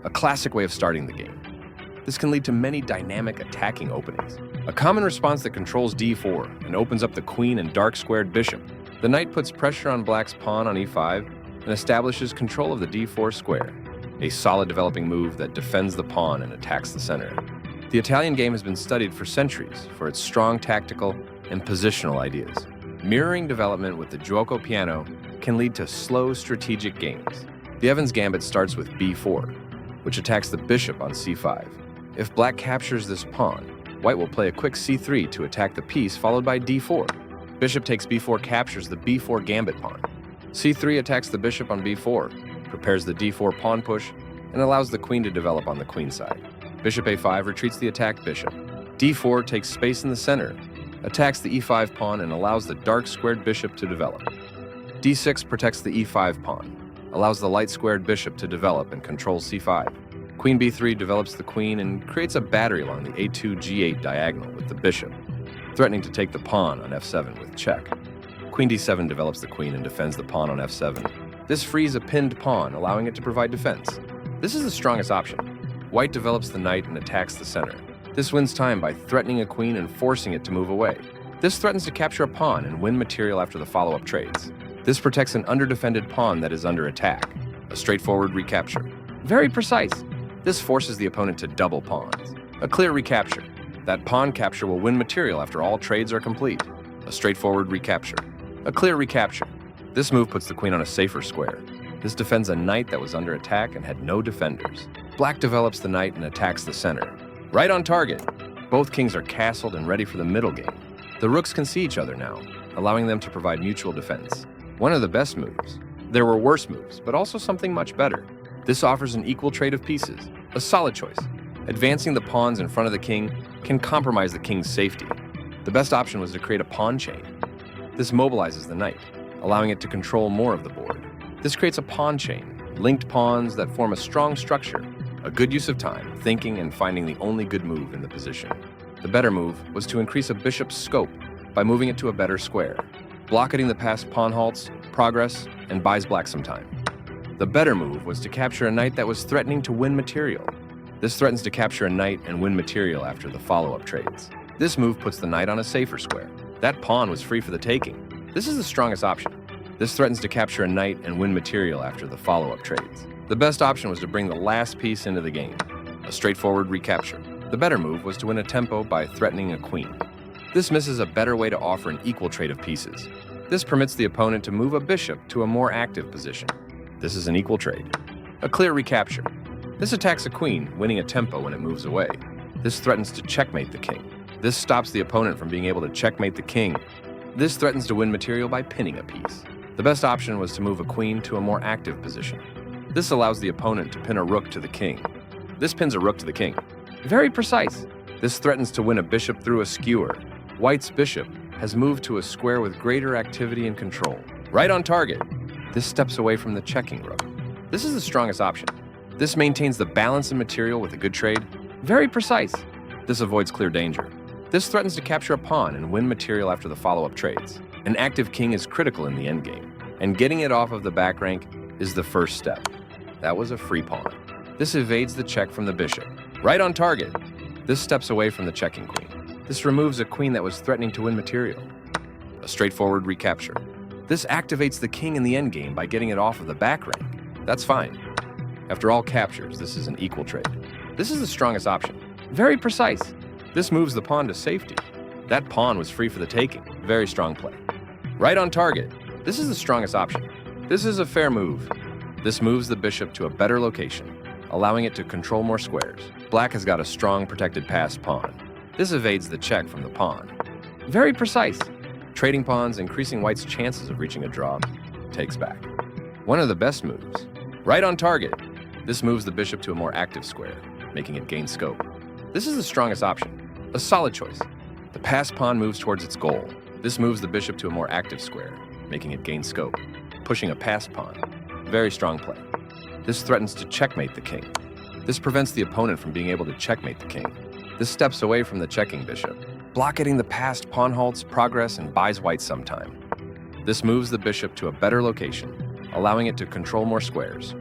a classic way of starting the game. This can lead to many dynamic attacking openings. A common response that controls d4 and opens up the queen and dark-squared bishop. The knight puts pressure on black's pawn on e5 and establishes control of the d4 square, a solid developing move that defends the pawn and attacks the center. The Italian game has been studied for centuries for its strong tactical and positional ideas. Mirroring development with the gioco piano can lead to slow strategic games. The Evans Gambit starts with b4, which attacks the bishop on c5. If black captures this pawn, white will play a quick c3 to attack the piece, followed by d4. Bishop takes b4 captures the b4 gambit pawn. c3 attacks the bishop on b4, prepares the d4 pawn push, and allows the queen to develop on the queen side. Bishop a5 retreats the attacked bishop. d4 takes space in the center, attacks the e5 pawn, and allows the dark-squared bishop to develop. d6 protects the e5 pawn, allows the light-squared bishop to develop and controls c5. Queen b3 develops the queen and creates a battery along the a2 g8 diagonal with the bishop, threatening to take the pawn on f7 with check. Queen d7 develops the queen and defends the pawn on f7. This frees a pinned pawn, allowing it to provide defense. This is the strongest option. White develops the knight and attacks the center. This wins time by threatening a queen and forcing it to move away. This threatens to capture a pawn and win material after the follow-up trades. This protects an underdefended pawn that is under attack, a straightforward recapture. Very precise. This forces the opponent to double pawns. A clear recapture. That pawn capture will win material after all trades are complete. A straightforward recapture. A clear recapture. This move puts the queen on a safer square. This defends a knight that was under attack and had no defenders. Black develops the knight and attacks the center. Right on target. Both kings are castled and ready for the middle game. The rooks can see each other now, allowing them to provide mutual defense. One of the best moves. There were worse moves, but also something much better. This offers an equal trade of pieces, a solid choice. Advancing the pawns in front of the king can compromise the king's safety. The best option was to create a pawn chain. This mobilizes the knight, allowing it to control more of the board. This creates a pawn chain, linked pawns that form a strong structure. A good use of time, thinking, and finding the only good move in the position. The better move was to increase a bishop's scope by moving it to a better square, blockading the past pawn halts, progress, and buys black some time. The better move was to capture a knight that was threatening to win material. This threatens to capture a knight and win material after the follow-up trades. This move puts the knight on a safer square. That pawn was free for the taking. This is the strongest option. This threatens to capture a knight and win material after the follow-up trades. The best option was to bring the last piece into the game, a straightforward recapture. The better move was to win a tempo by threatening a queen. This misses a better way to offer an equal trade of pieces. This permits the opponent to move a bishop to a more active position. This is an equal trade. A clear recapture. This attacks a queen, winning a tempo when it moves away. This threatens to checkmate the king. This stops the opponent from being able to checkmate the king. This threatens to win material by pinning a piece. The best option was to move a queen to a more active position. This allows the opponent to pin a rook to the king. This pins a rook to the king. Very precise. This threatens to win a bishop through a skewer. White's bishop has moved to a square with greater activity and control. Right on target. This steps away from the checking rook. This is the strongest option. This maintains the balance in material with a good trade. Very precise. This avoids clear danger. This threatens to capture a pawn and win material after the follow-up trades. An active king is critical in the endgame, and getting it off of the back rank is the first step. That was a free pawn. This evades the check from the bishop. Right on target. This steps away from the checking queen. This removes a queen that was threatening to win material. A straightforward recapture. This activates the king in the endgame by getting it off of the back rank. That's fine. After all captures, this is an equal trade. This is the strongest option. Very precise. This moves the pawn to safety. That pawn was free for the taking. Very strong play. Right on target. This is the strongest option. This is a fair move. This moves the bishop to a better location, allowing it to control more squares. Black has got a strong protected passed pawn. This evades the check from the pawn. Very precise. Trading pawns, increasing white's chances of reaching a draw, takes back. One of the best moves. Right on target. This moves the bishop to a more active square, making it gain scope. This is the strongest option. A solid choice. The passed pawn moves towards its goal. This moves the bishop to a more active square, making it gain scope, pushing a passed pawn. Very strong play. This threatens to checkmate the king. This prevents the opponent from being able to checkmate the king. This steps away from the checking bishop, blockading the passed pawn halts, progress, and buys white some time. This moves the bishop to a better location, allowing it to control more squares.